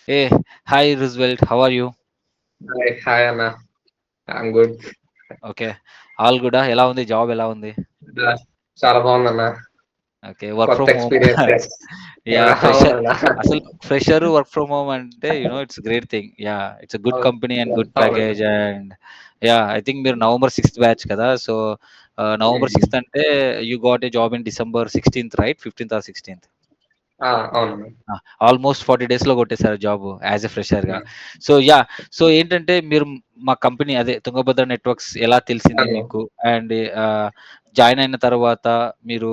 Hey, hi Roosevelt, how are you? Hi hi అన్న. I'm good. Okay. All గుడా? ఎలా ఉంది? జాబ్ ఎలా ఉంది? చాలా బాగుందన్న. ఓకే. వర్క్ కొత్త from home. Experiences. Yeah! Fresher అవునన్న. అసలు ఫ్రెషర్ వర్క్ ఫ్రమ్ హోమ్ అంటే it's great thing. Yeah! It's a good అవును. కంపెనీ అండ్ గుడ్ అవునన్న. ప్యాకేజ్ అండ్ ఐ థింక్ మీరు నవంబర్ 6థ్ బ్యాచ్ కదా! So, November hmm. 6థ్ అంటే you got a job in December 16థ్ రైట్? 15థ్ ఆర్ 16థ్? ఆ! అవునన్న. ఆ! ఆల్‌మోస్ట్ 40 డేస్‌లో కొట్టేసారు జాబు యాస్ ఎ ఫ్రెషర్‌గా. హ్మ్. సో, సో ఏంటంటే మీరు మా కంపెనీ అదే తుంగభద్ర నెట్వర్క్స్ ఎలా తెలిసింది అవును. మీకు? అండ్ జాయిన్ అయిన తర్వాత మీరు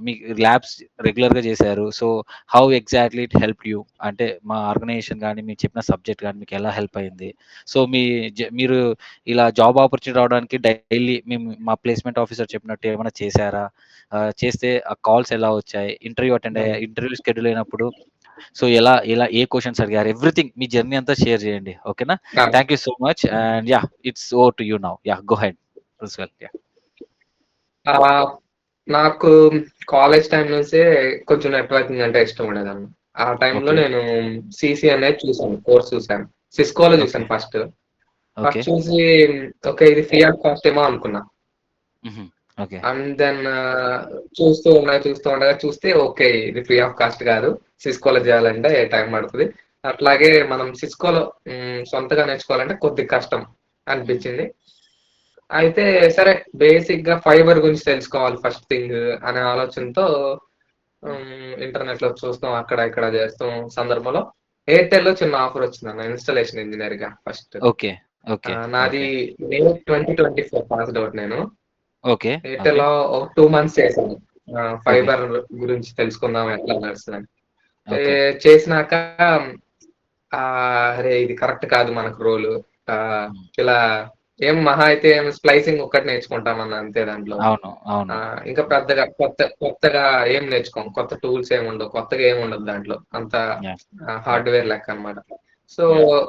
మీ ల్యాబ్స్ రెగ్యులర్‌గా చేశారు. So, how exactly it helped you? అంటే మా ఆర్గనైజేషన్ గాని, మీరు చెప్పిన సబ్జెక్ట్ గాని మీకు ఎలా హెల్ప్ అయింది? సో, మీరు ఇలా జాబ్ ఆపర్చునిటీ రావడానికి డైలీ మేము మా ప్లేస్‌మెంట్ ఆఫీసర్ చెప్పినట్టు ఏమైనా చేశారా? చేస్తే ఆ కాల్స్ ఎలా వచ్చాయి? ఇంటర్వ్యూ అటెండ్ అయ్యారా? అవును. ఇంటర్వ్యూ షెడ్యూల్ అయినప్పుడు సో, ఎలా ఎలా ఏ క్వెషన్స్ అడిగారు? ఎవ్రీథింగ్ మీ జర్నీ అంతా షేర్ చేయండి. ఓకేనా? ఆ! Thank you so much and it's over to you now. Go ahead. Principal. ఆహ్, నాకు కాలేజ్ టైమ్ నుంచే కొంచెం నెట్వర్కింగ్ అంటే ఇష్టం ఉండేదన్న. ఆ టైంలో ఓకే. నేను సీసీ అనేది చూసాను. కోర్స్ చూసాను. సిస్కోలో ఓకే. చూసాను ఫస్ట్. ఓకే. ఫస్ట్ చూసి ఓకే. ఇది ఫ్రీ ఆఫ్ కాస్ట్ ఏమో అనుకున్నా. హుహు. ఓకే. అండ్ దెన్ చూస్తూ ఉండగా చూస్తే ఓకే. ఇది ఫ్రీ ఆఫ్ కాస్ట్ కాదు. సిస్కోలో చేయాలంటే టైం పడతది. అట్లాగే మనం సిస్కోలో సొంతగా నేర్చుకోవాలంటే కొద్దిగా కష్టం హ్మ్. అనిపించింది. అయితే సరే బేసిక్‌గా ఫైబర్ గురించి తెలుసుకోవాలి ఫస్ట్ థింగ్ అనే ఆలోచనతో హ్మ్. ఇంటర్నెట్‌లో చూస్తాం అక్కడ ఇక్కడ చేస్తాం సందర్భంలో ఎయిర్‌టెల్‌లో చిన్న ఆఫర్ వచ్చిందన్న ఇన్‌స్టాలేషన్ ఇంజినీర్‌గా ఫస్ట్. ఓకే. ఓకే. నాది ఓకే. మే 2024 పాస్డ్ ఔట్ నేను. ఓకే. ఓకే. ఎయిర్‌టెల్‌లో ఒక 2 మంత్స్ చేశాను. ఓకే. ఫైబర్ గురించి తెలుసుకుందాం ఎట్లా నడుస్తదని. ఓకే. చేసినాక అరే! ఇది కరెక్ట్ కాదు మనకు రోలు. హ్మ్. ఇలా ఏం మహా అయితే ఏం స్ప్లైసింగ్ ఒక్కటి నేర్చుకుంటామన్న అంతే దాంట్లో. అవును. అవును. ఇంకా హ్మ్. పెద్దగా కొత్తగా ఏం నేర్చుకోం. కొత్త టూల్స్ ఏముండవు. కొత్తగా ఏముండదు దాంట్లో. అంతా యాహ్! యాహ్! హార్డ్‌వేర్ లెక్కనమాట. So, yeah!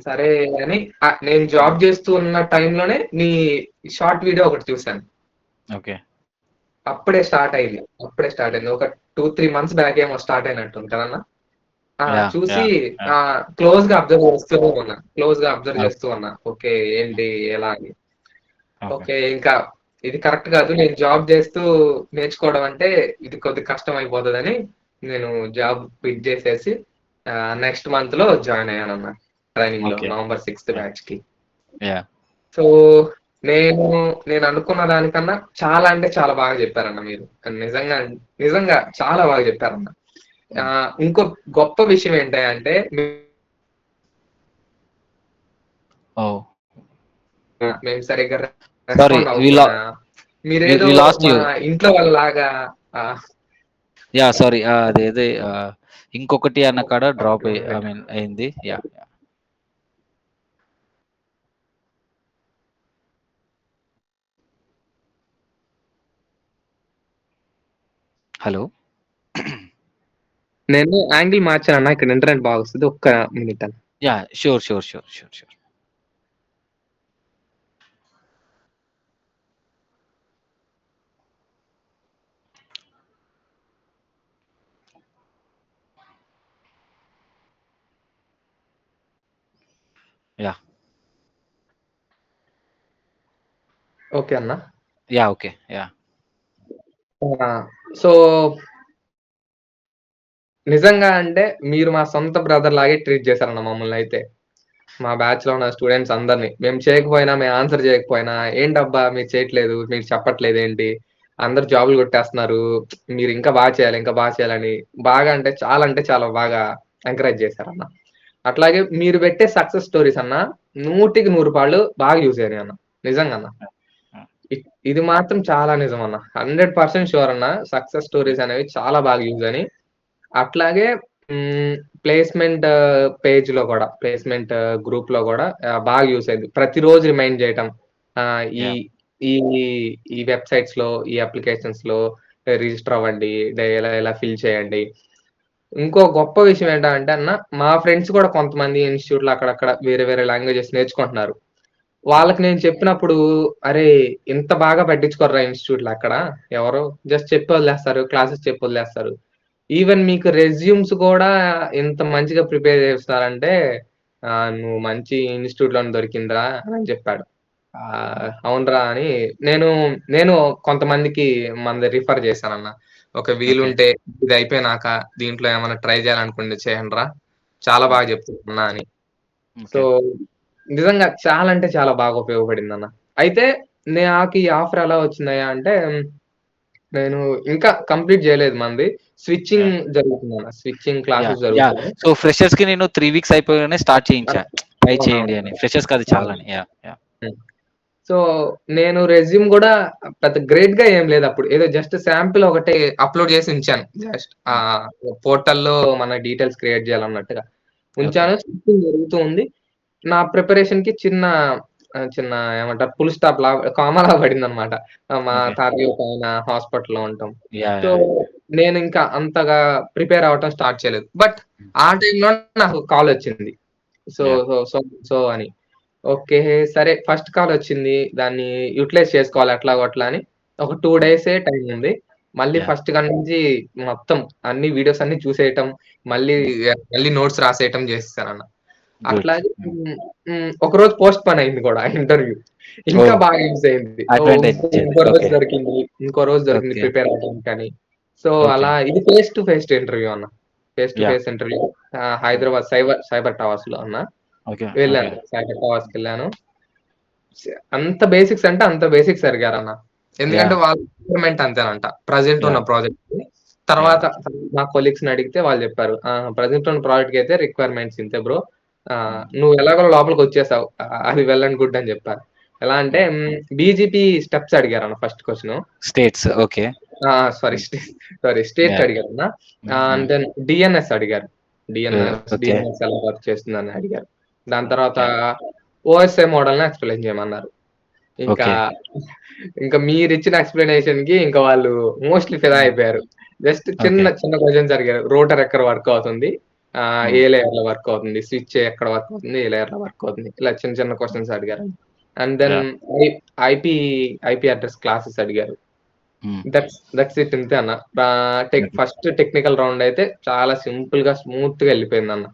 సరే అని నేను హ్మ్. జాబ్ చేస్తూ ఉన్న టైంలోనే నీ షార్ట్ వీడియో ఒకటి చూసాను. ఓకే. అప్పుడే స్టార్ట్ అయింది. అప్పుడే స్టార్ట్ అయింది. ఒక 2, 3 మంత్స్ బ్యాక్ ఏమో స్టార్ట్ అయినట్టుంది కదన్నా? యాహ్! చూసి యాహ్! యాహ్! క్లోజ్‌గా అబ్జర్వ్ చేస్తూనే ఉన్నా. క్లోజ్‌గా అబ్జర్వ్ ఓకే. చేస్తూ ఉన్నా. ఓకే. హ్మ్. ఏంటి? ఎలా అని. ఓకే. ఓకే. ఇంకా ఇది కరెక్ట్ కాదు. నేను జాబ్ చేస్తూ నేర్చుకోవడం అంటే ఇది కొద్దిగా కష్టం అయిపోతదని నేను జాబ్ క్విట్ చేసేసి నెక్స్ట్ మంత్‌లో జాయిన్ అయ్యానన్న ట్రైనింగ్‌లో ఓకే. నవంబర్ 6థ్ యాహ్! బ్యాచ్‌కి. యాహ్! సో, నేను నేననుకున్న దానికన్నా చాలా అంటే చాలా బాగా చెప్పారన్న మీరు. నిజంగా నిజంగా చాలా బాగా చెప్పారన్న. హ్మ్. ఇంకో గొప్ప విషయం ఏంటి అంటే ఓహ్! మేము సరిగ్గా సారీ రెస్పాండ్ అవ్వకపోయినా, వి మీరేదో లాస్ట్ మా యూ. ఇంట్లో వాళ్ళలాగా ఆహ్, సారీ. అదేదే ఇంకొకటి అన్న కాడ okay. Drop one I minute. Mean అయింది. యాహ్! హలో. నేను యాంగిల్ మార్చానన్న. ఇక్కడ ఇంటర్నెట్ బాగొస్తది. ఒక్క మినిట్ అన్న. Sure. Sure. Sure. Sure. Sure. Yeah! Okay అన్న. ఓకే. యాహ్! ఆ! సో, నిజంగా అంటే మీరు మా సొంత బ్రదర్ లాగే ట్రీట్ చేశారన్న మమ్మల్నయితే. మా బ్యాచ్‌లో ఉన్న స్టూడెంట్స్ అందరిని. మేము ఆన్సర్ చేయకపోయినా, "ఏంటబ్బా! మీరు చేయట్లేదు, మీరు చెప్పట్లేదేంటి? అందరూ జాబ్‌లు కొట్టేస్తున్నారు. మీరు ఇంకా బాగా చేయాలి, ఇంకా బాగా చేయాలని" బాగా అంటే చాలా బాగా ఎంకరేజ్ చేశారన్న. అట్లాగే మీరు పెట్టే సక్సెస్ స్టోరీస్ అన్న 100కి 100 పాళ్ళు బాగా యూజ్ అయినాయి అన్న. నిజంగా అన్న. యాహ్! యాహ్! ఇది మాత్రం చాలా నిజమన్న. 100% ష్యూర్ అన్న. సక్సెస్ హ్మ్. స్టోరీస్ అనేవి చాలా బాగా యూజ్ అయినాయి. అట్లాగే ప్లేస్‌మెంట్ పేజ్‌లో గూడా, ప్లేస్‌మెంట్ గ్రూప్‌లో గూడా బాగా యూజ్ అయింది. ప్రతిరోజు రిమైండ్ జేయటం. ఆహ్, ఈ యాహ్! ఈ ఈ వెబ్‌సైట్స్‌లో, ఈ అప్లికేషన్స్‌లో రిజిస్టర్ అవ్వండి. ఇలా ఇలా ఫిల్ చేయండి. ఇంకో గొప్ప విషయం ఏంటంటే అన్న, మా ఫ్రెండ్స్ కూడా కొంతమంది ఇన్‌స్టిట్యూట్‌లో అక్కడక్కడ వేరే వేరే లాంగ్వేజెస్ నేర్చుకుంటున్నారు. యాహ్! వాళ్ళకి నేను చెప్పినప్పుడు, "అరేయ్! ఇంత బాగా పట్టించుకోరురా ఇన్‌స్టిట్యూట్‌లో అక్కడ ఎవరు. జస్ట్ చెప్పి వదిలేస్తారు. క్లాసెస్ చెప్పి వదిలేస్తారు. ఈవెన్ మీకు రెజ్యూమ్స్ కూడా ఇంత మంచిగా ప్రిపేర్ చేస్తారంటే "నువ్వు మంచి ఇన్‌స్టిట్యూట్‌లోనే దొరికిందిరా" అని చెప్పాడు. అవునురా అని నేను, నేను కొంతమందికి మనది రిఫర్ చేశానన్న. "ఒక ఓకే. వీలుంటే ఇది అయిపోయినాక దీంట్లో ఏమన్నా ట్రై చేయాలనుకుంటే చేయండిరా. చాలా బాగా ఓకే. చెప్తున్నా" అని. So, okay. నిజంగా చాలా అంటే చాలా బాగా ఉపయోగపడిందన్న. అయితే నాకు ఈ ఆఫర్ ఎలా వచ్చిందయ్యా అంటే, నేను ఇంకా కంప్లీట్ చేయలేదు మనది. Switching yeah! జరుగుతుందన్న. Switching yeah! Classes yeah! జరుగుతున్నాయి. సో, ఫ్రెషర్స్‌కి నేను 3 వీక్స్ అయిపోగానే స్టార్ట్ చేయించా. ట్రై చేయండి అవునవును. అని. ఫ్రెషర్స్‌కి అది అవును. చాలని. యాహ్! యాహ్! హ్మ్. సో, నేను రెజ్యూమ్ గూడా పెద్ద గ్రేట్‌గా ఏం లేదప్పుడు. ఏదో జస్ట్ శాంపిల్ ఒకటి అప్‌లోడ్ చేసి ఉంచాను. జస్ట్ హ్మ్. పోర్టల్‌లో మన డీటెయిల్స్ క్రియేట్ చేయాలన్నట్టుగా ఓకే. ఉంచాను. స్టిచింగ్ జరుగుతూ ఉంది. నా ప్రిపరేషన్‌కి చిన్న ఏమంటారు ఫుల్ స్టాప్ లాగా కామాలా పడిందన్నమాట. మా ఓకే. తాతయ్య ఒకాయన హాస్పిటల్‌లో ఉండటం. యాహ్! So, yeah! నేనింకా అంతగా ప్రిపేర్ అవ్వటం స్టార్ట్ చేయలేదు. బట్ హ్మ్. ఆ టైంలో నాకు కాలొచ్చింది. So, yeah! So, so, so అని. ఓకే. సరే ఫస్ట్ కాలొచ్చింది. దాన్ని యుటిలైజ్ చేసుకోవాలి ఎట్లాగో అట్లా అని ఒక 2 హ్మ్. డేసే టైం ఉంది. మళ్ళీ యాహ్! ఫస్ట్ కాడ నుంచి మొత్తం అన్ని వీడియోస్ అన్నీ చూసేయటం, మళ్ళీ హ్మ్. మళ్ళీ నోట్స్ రాసేయటం చేసేసానన్న. గుడ్. అట్లాగే హ్మ్. ఒకరోజు పోస్ట్‌పోన్ అయింది గూడా ఇంటర్వ్యూ. ఇంకా ఓహ్! బాగా యూజ్ అయింది. అడ్వాంటేజ్ ఇది. ఇంకో రోజు ఓకే. దొరికింది. ఇంకో రోజు దొరికింది ఓకే. ప్రిపేర్ అవ్వడానికని. So, okay. అలా ఇది ఫేస్ టు ఫేస్ ఇంటర్వ్యూ అన్న. Face to yeah! Face interview hmm. Hyderabad cyber టవర్స్‌లో అన్న. ఓకే. ఓకే. వెళ్ళాను. సైబర్ టవర్స్‌కెళ్ళాను. అంత బేసిక్స్ అంటే అంత బేసిక్స్ అడిగారన్న. ఎందుకంటే యాహ్! వాళ్ళ రిక్వైర్మెంట్ అంతేనంట. ప్రెజెంట్ ఉన్న యాహ్! ప్రాజెక్ట్‌కి. యాహ్! తర్వాత మా కొలీగ్స్‌ని అడిగితే వాళ్ళు చెప్పారు. ప్రెజెంట్ ఉన్న ప్రాజెక్ట్‌కయితే రిక్వైర్మెంట్స్ ఇంతే బ్రో. హ్మ్. నువ్వు ఎలాగో లోపలికొచ్చేసావు. అది వెల్ అండ్ గుడ్ అని చెప్పారు. ఎలా అంటే యాహ్! బీజీపీ స్టెప్స్ అడిగారన్న first question. States. Okay. Ah! Sorry hmm. States yeah! అడిగారన్న. Hmm. Hmm. And then DNS అడిగారు. ఓకే. డీఎన్ఎస్ ఎలా వర్క్ చేస్తుందని అడిగారు. దాని తర్వాత యాహ్! ఓఎస్ఐ మోడల్‌ని ఎక్స్‌ప్లెయిన్ చేయమన్నారు. ఇంకా, ఓకే. ఇంకా మీరిచ్చిన ఎక్స్‌ప్లనేషన్‌కి ఇంకా వాళ్ళు మోస్ట్‌లీ ఫిదా హ్మ్. అయిపోయారు. Just okay. చిన్న క్వెషన్స్ అడిగారు. రూటర్ ఎక్కడ వర్క్ అవుతుంది? హ్మ్. ఏ లేయర్‌లో వర్క్ అవుతుంది? స్విచ్ ఎక్కడ వర్క్ అవుతుంది? ఏ లేయర్‌లో వర్క్ అవుతుంది? ఇలా చిన్న క్వెషన్స్ అడిగారు. And then yeah! I IP IP address classes అడిగారు. హ్మ్. దట్స్ ఇట్ ఇంతే అన్న. ఓకే. ఫస్ట్ టెక్నికల్ రౌండ్ అయితే చాలా సింపుల్‌గా, స్మూత్‌గా ఎళ్ళిపోయిందన్న.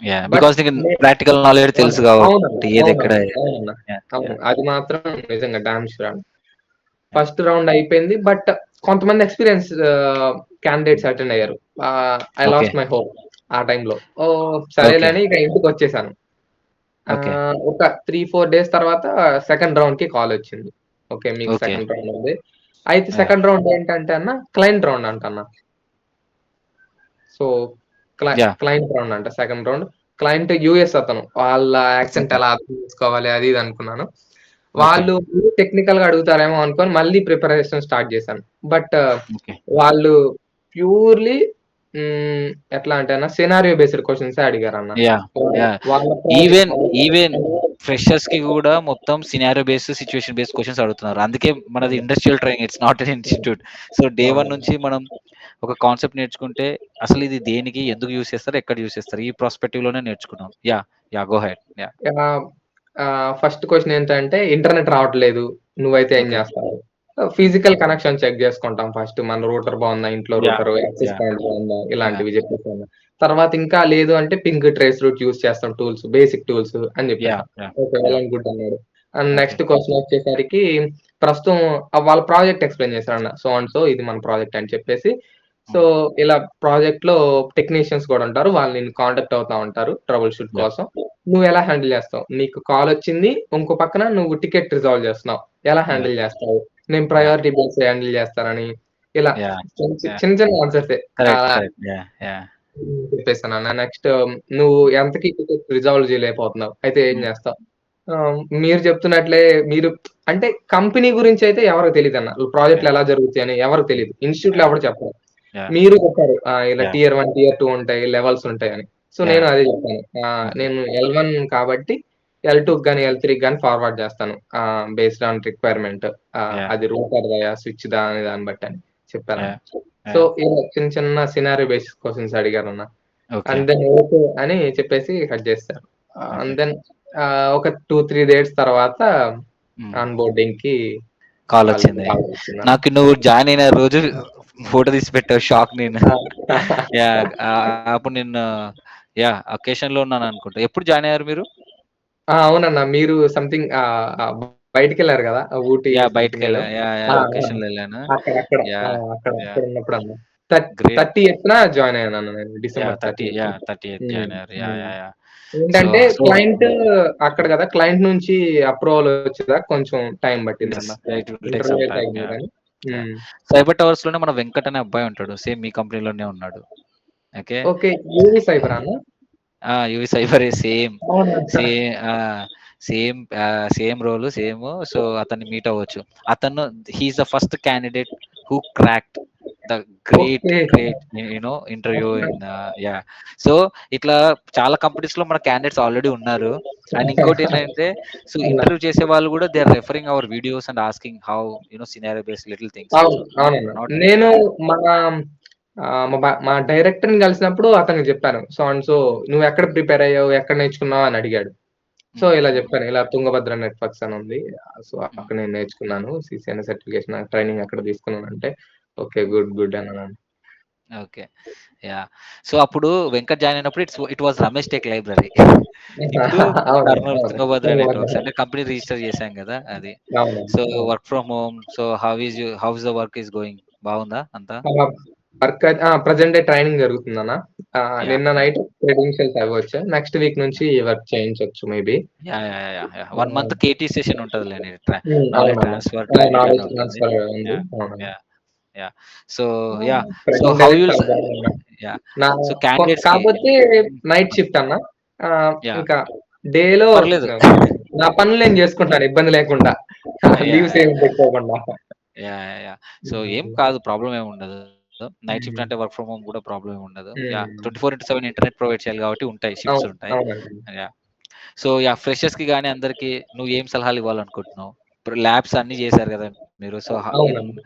యాహ్! బట్ బికాజ్ నీకు నే ప్రాక్టికల్ నాలెడ్జ్ తెలుసు అవునన్న. కాబట్టి ఏదెక్కడ అవునన్న. యాహ్! అవును. యాహ్! అది మాత్రం నిజంగా డామ్ ష్యూర్ అన్న. యాహ్! ఫస్ట్ రౌండ్ అయిపోయింది. బట్ కొంతమంది ఎక్స్‌పీరియన్స్ హ్మ్. క్యాండిడేట్స్ అటెండ్ అయ్యారు. I okay. Lost my hope ఆ టైంలో. సరేలే ఓకే. అని ఇక ఇంటికొచ్చేసాను. ఓకే. ఒక 3, 4 డేస్ తర్వాత సెకండ్ రౌండ్‌కి కాలొచ్చింది. ఓకే. మీకు ఓకే. సెకండ్ రౌండ్ ఉంది. అయితే యాహ్! సెకండ్ రౌండ్ ఏంటంటే అన్న క్లయింట్ రౌండ్ అంటన్న. So, yeah! క్లయింట్ రౌండ్ అంట సెకండ్ రౌండ్. క్లయింట్ యూఎస్ అతను. వాళ్ళ యాక్సెంట్ ఓకే. ఎలా అర్థం చేసుకోవాలి అది ఇది అనుకున్నాను. ఓకే. వాళ్ళు టెక్నికల్‌గా అడుగుతారేమో అనుకోని మళ్ళీ ప్రిపరేషన్ స్టార్ట్ చేశాను. But okay. వాళ్ళు ప్యూర్‌లీ హ్మ్. ఎట్లా అంటే అన్న సినారియో బేస్డ్ క్వెషన్సే అడిగారన్న. యాహ్! యాహ్! వాళ్ళ ఈవెన్, ప్రాజెక్ట్ ఈవెన్ ఫ్రెషర్స్‌కి గూడా మొత్తం scenario based, situation based questions అడుగుతున్నారు. అందుకే మనది industrial training. It's not an institute. So, day 1 అవును. నుంచి మనం ఒక కాన్సెప్ట్ నేర్చుకుంటే అసలిది దేనికి, ఎందుకు యూజ్ చేస్తారు, ఎక్కడ యూజ్ చేస్తారు, ఈ ప్రాస్పెక్టివ్‌లోనే నేర్చుకున్నాం. Yeah! Yeah! Go ahead. Yeah! Ah, first question ఏంటంటే ఇంటర్నెట్ రావట్లేదు. నువ్వైతే ఏం ఓకే. జేస్తావు? హ్మ్. ఫిజికల్ కనెక్షన్ చెక్ జేసుకుంటాం ఫస్ట్. మన రూటర్ బావుందా? ఇంట్లో yeah! Router, access yeah! Point బావుందా? యాహ్! ఇలాంటివి జెప్పేసాను. తర్వాత ఇంకా లేదు అంటే పింగ్, ట్రేస్ రూట్ యూజ్ చేస్తాం టూల్స్. బేసిక్ టూల్స్ అని జెప్పేసా. Yeah! Yeah! Okay. Well yeah! And good అన్నాడు. And okay. నెక్స్ట్ క్వెషన్ వచ్చేసరికి ప్రస్తుతం వాళ్ళ project explain చేశాడన్న. So and so ఇది మన ప్రాజెక్ట్ అని చెప్పేసి. సో, హ్మ్. ఇలా ప్రాజెక్ట్‌లో టెక్నీషియన్స్ గూడా ఉంటారు. వాళ్ళు నిన్ను కాంటాక్ట్ అవుతా ఉంటారు ట్రబుల్ షూట్ యాహ్! కోసం. నువ్వెలా హ్యాండిల్ జేస్తావు? నీకు కాలొచ్చింది. ఇంకో పక్కన నువ్వు టికెట్ రిజాల్వ్ జేస్తున్నావు. ఎలా యాహ్! హ్యాండిల్ జేస్తావు? నేను యాహ్! ప్రయారిటీ బేస్ హ్యాండిల్ జేస్తానని ఇలా యాహ్! యాహ్! చిన్న ఆన్సర్సే. కరెక్ట్. ఆహ్, కరెక్ట్. యాహ్! యాహ్! చెప్పేసానన్న. నెక్స్ట్ నువ్వు ఎంతకి టికెట్ రిజాల్వ్ చేయలేకపోతున్నావు. అయితే ఏం హ్మ్. జేస్తావు? మీరు చెప్తున్నట్లే మీరు అంటే కంపెనీ గురించయితే ఎవరికీ తెలీదన్న. ప్రాజెక్ట్‌లు యాహ్! ఎలా జరుగుతాయని ఎవరికీ తెలీదు. ఇన్‌స్టిట్యూట్‌లో యాహ్! ఎవడు చెప్పడు. యాహ్! మీరు చెప్పారు. ఇలా యాహ్! టియర్ 1, టియర్ 2 ఉంటాయి. లెవెల్స్ ఉంటాయని. సో, నేను యాహ్! అదే చెప్పాను. ఓకే. నేను L1 కాబట్టి హ్మ్. L2కి గాని, L3కి గాని ఫార్వర్డ్ చేస్తాను. Based on requirement. యాహ్! అది రూటర్‌దయా, స్విచ్‌దా అనే దాన్ని బట్టని చెప్పానన్న. యాహ్! So, yeah! ఇలా చిన్న సినారియో బేస్డ్ క్వెషన్స్ అడిగారన్న. ఓకే. అండ్ దెన్ ఓకే అని చెప్పేసి కట్ చేశారు. And okay. దెన్ ఒక 2, 3 డేస్ తర్వాత హ్మ్. ఆన్ బోర్డింగ్‌కి వాళ్ళు కాలొచ్చింది. కాల్ చేసిందన్న. నాకు నువ్వు జాయిన్ అయిన రోజు ఫోటో తీసి పెట్టావు షాక్ నేను. ఆ! యాహ్! అప్పుడు నేను అకేషన్‌లో ఉన్నాననుకుంటా. ఎప్పుడు జాయిన్ అయ్యారు మీరు? ఆ! అవునన్నా. మీరు సంథింగ్ బయటికెళ్లారు గదా! ఊటీ సంథింగ్ ఏదో. బయటికెళ్ళా. ఆ! ఆ! ఒకేషన్‌లో ఎళ్ళాను. అక్కడ. ఆ! యాహ్! అక్కడ యాహ్! ఉన్నప్పుడన్నా. గ్రేట్. 30థ్‌న జాయిన్ అయ్యానన్న నేను. డిసెంబర్ 30థ్. 30థ్ హ్మ్. జాయిన్ అయ్యారు. హ్మ్. యాహ్! సో, ఏంటంటే సో క్లయింట్ హ్మ్. అక్కడ గదా! క్లయింట్ నుంచి అప్రూవల్ వచ్చేదాకా కొంచెం టైం యెస్. పట్టిందన్న. It will take some interview అయితే టైమ్. అయింది యాహ్! గానీ. యాహ్! హ్మ్. సైబర్ టవర్స్‌లోనే మన వెంకట్ అనే అబ్బాయి ఉంటాడు. సేమ్ మీ కంపెనీలోనే ఉన్నాడు. ఓకే. ఓకే. యూవీ సైబరా అన్న? యూవి సైబరే సేమ్. అవునా? సే ఆ! Same role same. సో, అతన్ని మీట్ అవ్వచ్చు. అతను he is the first candidate who cracked the okay. Great interview in so, ఇట్లా చాలా కంపెనీస్‌లో మన క్యాండిడేట్స్ ఆల్రెడీ ఉన్నారు. అండ్ ఇంకోటేంటంటే సో, అన్న. ఇంటర్వ్యూ చేసేవాళ్ళు గూడా they are referring our videos and asking how scenario based little things. అవును. సో, అవునన్న. నాట్ నేను మన మా డైరెక్టర్‌ని కలిసినప్పుడు అతనికి జెప్పాను. సో అండ్ సో "నువ్వెక్కడ ప్రిపేర్ అయ్యావు? ఎక్కడ నేర్చుకున్నావు?" అని అడిగాడు. సో హ్మ్. ఇలా హ్మ్. జెప్పాను. ఇలా తుంగభద్ర నెట్వర్క్స్ అని ఉంది. సో హ్మ్. అక్కడ నేను నేర్చుకున్నాను. సీసీఎన్ఏ సర్టిఫికేషన్ ట్రైనింగ్ అక్కడ తీసుకున్నానంటే, "ఓకే. గుడ్. గుడ్" అన్నాను. ఓకే. యాహ్! సో, అప్పుడు వెంకట్ జాయిన్ అయినప్పుడు it was Ramesh tech library. ఇప్పుడు అవునండి. కర్నూల్ అవును. తుంగభద్ర నెట్వర్క్స్ తుంగభద్ర. అంటే కంపెనీ రిజిస్టర్ చేశాం గదా! అది. అవునండి. సో, అవును. Work from home. So, how is the work is going బాగుందా అంతా? వర్క్ అయితే ప్రెజెంట్ డే ట్రైనింగ్ జరుగుతుందన్న. యాహ్! నిన్న యాహ్! నైట్ క్రెడెన్షియల్స్ అవ్వొచ్చు. నెక్స్ట్ వీక్ నుంచి work చేయించొచ్చు maybe. 1 month KT session ఉంటదిలెండి. Knowledge అవునన్న. ట్రాన్స్‌ఫర్ ట్రైనింగ్ అని నాలెడ్జ్ ఉంటుంది. ట్రాన్స్‌ఫర్ ఉంది. యాహ్! అవునండి. Yeah! Yeah! So, yeah! So, present how అయితే యుల్ చాలా స బాగుంది. యాహ్! నా సో, క్యాండిడేట్స్‌కి కాపోతే హ్మ్. నైట్ చెప్పండి. షిఫ్ట్ అన్న. యాహ్! ఇంకా డేలో పర్లేదు. ఆహ్, నా పనులు నేను జేసుకుంటాను ఇబ్బంది లేకుండా. యాహ్! లీవ్స్ ఏమి పెట్టుకోకుండా. యాహ్! సో, ఏం హ్మ్. కాదు. ప్రాబ్లమ్ ఏముండదు. నైట్ షిఫ్ట్ హ్మ్. అంటే వర్క్ ఫ్రమ్ హోమ్ గూడా ప్రాబ్లమ్ ఏముండదు. హ్మ్. 24/7 ఇంటర్నెట్ ప్రొవైడ్ చేయాలి కాబట్టి ఉంటాయి. షిఫ్ట్స్ అవును. ఉంటాయి. అవునండి. యాహ్! సో, ఫ్రెషర్స్‌కి గాని అందరికి నువ్వు ఏం సలహాలు ఇవ్వాలనుకుంటున్నావు? ఇప్పుడు ల్యాబ్స్ అన్నీ చేశారు గదా! మీరు. సో, ఇన్ అవునండి.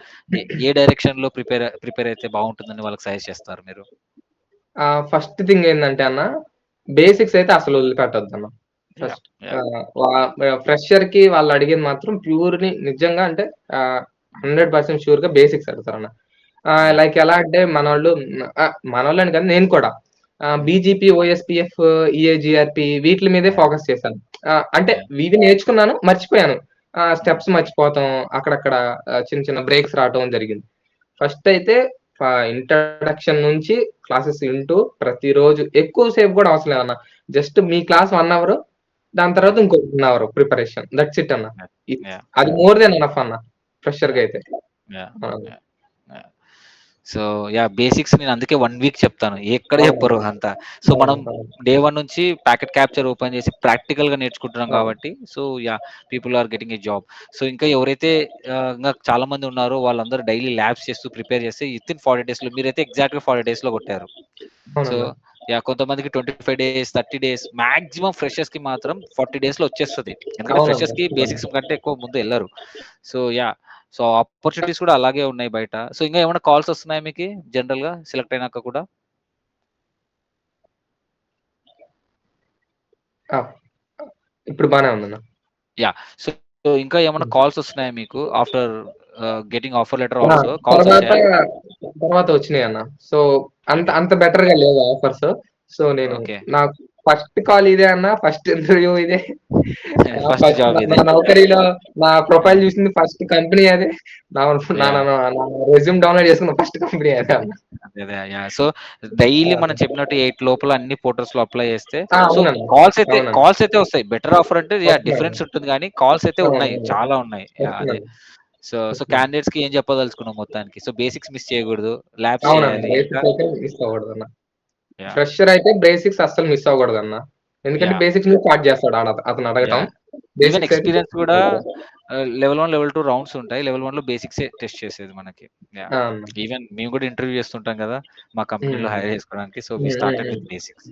ఏ డైరెక్షన్‌లో ప్రిపేర్ అయితే బావుంటుందని వాళ్ళకి సజెస్ట్ చేస్తారు మీరు? ఫస్ట్ థింగ్ ఏందంటే అన్న, బేసిక్స్ అయితే అసలు వదిలిపెట్టొద్దన్న. యాహ్! First yeah! ఫ్రెషర్‌కి వాళ్ళడిగేది మాత్రం ప్యూర్‌ని నిజంగా అంటే ఆహ్, 100% ష్యూర్‌గా బేసిక్స్ అడుగుతారన్న. యాహ్! లైక్ ఎలా అంటే మనోళ్ళు మనోళ్ళని కాదు నేను కూడా హ్మ్. బీజీపీ, ఓఎస్పీఎఫ్, ఈఏజీఆర్‌పీ వీట్లి మీదే యాహ్! ఫోకస్ చేశాను. అంటే యాహ్! ఇవి నేర్చుకున్నాను, మర్చిపోయాను. హ్మ్. స్టెప్స్ మర్చిపోవటం, అక్కడక్కడ చిన్న చిన్న బ్రేక్స్ రావటం జరిగింది. ఫస్ట్ అయితే ఇంట్రడక్షన్ నుంచి క్లాసెస్ వింటూ ప్రతిరోజు ఎక్కువ సేపు గూడా అవసరం లేదన్న. జస్ట్ మీ క్లాస్ 1 అవరు. దాని తర్వాత యాహ్! ఇంకో 1 అవర్ ప్రిపరేషన్. దట్స్ ఇట్ అన్న. యాహ్! It's yeah! అది మోర్ దెన్ ఎనఫ్ అన్న. ఫ్రెషర్‌గా యాహ్! అయితే. యాహ్! ఆ! యాహ్! యాహ్! సో, బేసిక్స్ నేను అందుకే 1 వీక్ చెప్తాను. ఎక్కడ చెప్పరు అవునండి. అంతా. సో, అవును. మనం అవును. డే 1 నుంచి ప్యాకెట్ క్యాప్చర్ ఓపెన్ చేసి ప్రాక్టికల్‌గా నేర్చుకుంటున్నాం అవును. కాబట్టి so, people are getting a job. So, ఇంకా ఎవరైతే ఇంగా చాలా మంది ఉన్నారో వాళ్ళందరూ డైలీ ల్యాబ్స్ చేస్తూ ప్రిపేర్ చేస్తే వితిన్ 40 డేస్‌లో మీరైతే ఎగ్జాక్ట్‌గా 40 డేస్‌లో కొట్టారు. సో, అవునన్నా. కొంతమందికి 25 డేస్, 30 డేస్ మాక్సిమం ఫ్రెషర్స్‌కి మాత్రం 40 డేస్‌లో వచ్చేస్తది. ఎందుకంటే అవునండి. ఫ్రెషర్స్‌కి వస్తదండి. బేసిక్స్ కంటే ఎక్కువ ముందు ఎళ్లరు. సో, సో, ఆపర్చునిటీస్ కూడా అలాగే ఉన్నాయి బయట. సో, ఇంకా ఏమైనా కాల్స్ వస్తున్నాయా మీకి జనరల్‌గా సెలెక్ట్ అయినాక కూడా? ఆ! ఇప్పుడు బానే ఉందన్న. యాహ్! సో, ఇంకా ఏమన్నా హ్మ్. కాల్స్ వస్తున్నాయా మీకు? ఆఫ్టర్ గెట్టింగ్ ఆఫర్ లెటర్ ఆ! ఆల్సో కాల్స్ తర్వాత, వచ్చాయా? తర్వాత వచ్చినియన్న. So, okay. అంత బెటర్‌గా లేవు ఆఫర్స్. సో, నేను ఓకే. నాకు ఫస్ట్ కాల్ ఇదే అన్న. ఫస్ట్ ఇంటర్వ్యూ ఇదే. ఫస్ట్ ఫస్ట్ జాబ్ నా ఇదే. నౌకరీలో నా ఆ! ప్రొఫైల్ చూసింది ఫస్ట్ కంపెనీ అదే. నా నా నా యాహ్! నా నా రెజ్యూమ్ డౌన్‌లోడ్ చేసుకున్న ఫస్ట్ కంపెనీ అదే అన్న. అదే. సో, డైలీ మనం ఆ! చెప్పినట్టు 8 లోపల అన్ని పోర్టల్స్‌లో అప్లై చేస్తే సో, అవునండి. అవునండి. కాల్స్ అయితే వస్తాయి. బెటర్ ఆఫర్ అంటే వస్తున్నాయి. డిఫరెన్స్ ఉంటుంది గానీ కాల్స్ అయితే అవును. ఉన్నాయి. అవును. చాలా ఉన్నాయి. అదే. వస్తున్నాయి. సో, వస్తున్నాయి. క్యాండిడేట్స్‌కి ఏం చెప్పదలుచుకున్నావు మొత్తానికి? సో, బేసిక్స్ మిస్ చేయకూడదు. ల్యాబ్స్ అవునండి. చేయాలి. ఇంకా బేసిక్స్ అయితే మిస్ అవ్వకూడదన్న. యాహ్! ఫ్రెషర్ అయితే బేసిక్స్ అస్సలు మిస్ అవ్వకూడదన్న. ఎందుకంటే యాహ్! బేసిక్స్ నుంచి స్టార్ట్ చేస్తాడు అతను అడగటం. యాహ్! ఈవెన్ బేసిక్స్ అయితే ఎక్స్‌పీరియన్స్ మిస్ కూడా అవ్వకూడదు. లెవెల్ 1, లెవెల్ 2 రౌండ్స్ ఉంటాయి. లెవెల్ 1లో బేసిక్సే టెస్ట్ చేసేది మనకి. యాహ్! ఆ! అన్న. ఈవెన్ మేము కూడా ఇంటర్వ్యూ చేస్తుంటాం గదా! మా కంపెనీలో హ్మ్. హైర్ చేసుకోవడానికి. సో, వి హ్మ్. హ్మ్. స్టార్టెడ్ హ్మ్. With basics.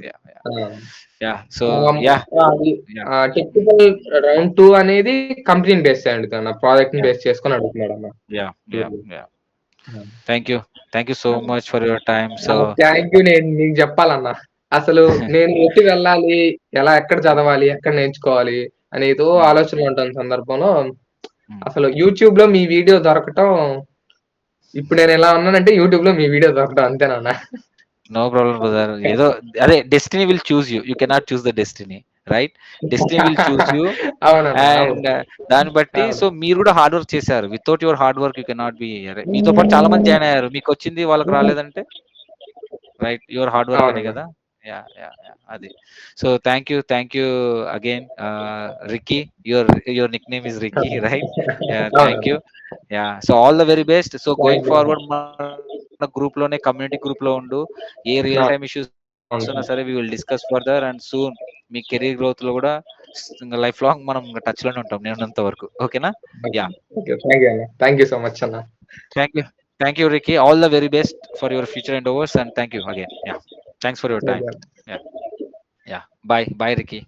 ఆ! సో, ఆహ్, యాహ్! అది యాహ్! హ్మ్. టెక్నికల్ రౌండ్ 2 అనేది కంపెనీని బేస్ అయ్యి అడుగుతాడన్న. ప్రాజెక్ట్‌ని యాహ్! బేస్ చేసుకొని అడుగుతున్నాడన్న. యాహ్! యాహ్! ప్యూర్‌లీ. యాహ్! ఆ! Thank you. Thank you so much for your time. So thank you నేను మీకు జెప్పాలన్న. అసలు నేను ఎటు వెళ్ళాలి? ఎక్కడ హ్మ్. చదవాలి? ఎక్కడ నేర్చుకోవాలి? అని ఏదో హ్మ్. ఆలోచనలో ఉంటున్న సందర్భంలో హ్మ్. అసలు యూట్యూబ్‌లో మీ వీడియో దొరకటం ఇప్పుడు నేనెలా ఉన్నానంటే యూట్యూబ్‌లో మీ వీడియో దొరకడం అంతేనన్నా. No problem brother. ఏదో అదే destiny will choose you. You cannot choose the destiny. Right? Destiny will choose you. అవునన్నా. అవును. అండ్ దాన్ని బట్టి అవును. సో మీరు కూడా హార్డ్ వర్క్ చేశారు. Without your hard work you cannot be అరే మీతో పాటు చాలా మంది జాయిన్ అయ్యారు. మీకొచ్చింది వాళ్ళకి రాలేదంటే రైట్ యువర్ హార్డ్ వర్క్ అనే అవునన్నా. కదా. అది so thank you again Ricky. Your nick name is Ricky right. Thank అవునన్నా. You. So all the very best. So thank going you అన్న. ఫార్వర్డ్ మన గ్రూప్ లోనే కమ్యూనిటీ గ్రూప్ లో ఉండు. ఏ రియల్ టైమ్ ఇష్యూస్ ఉన్నా అవును. సరే we will discuss further and soon మీ కెరీర్ గ్రోత్ లో కూడా లైఫ్ లాంగ్ మనం టచ్ లోనే ఉంటాం నేనున్నంత వరకు. ఓకేనా? Yeah okay. థాంక్ యూ అన్న. థాంక్ యూ సో మచ్ అన్న. Thank you. Thank you Ricky. All the very best for your future endeavours and thank you again. Thanks for your okay time. అన్న. Yeah. Bye. Bye, Ricky.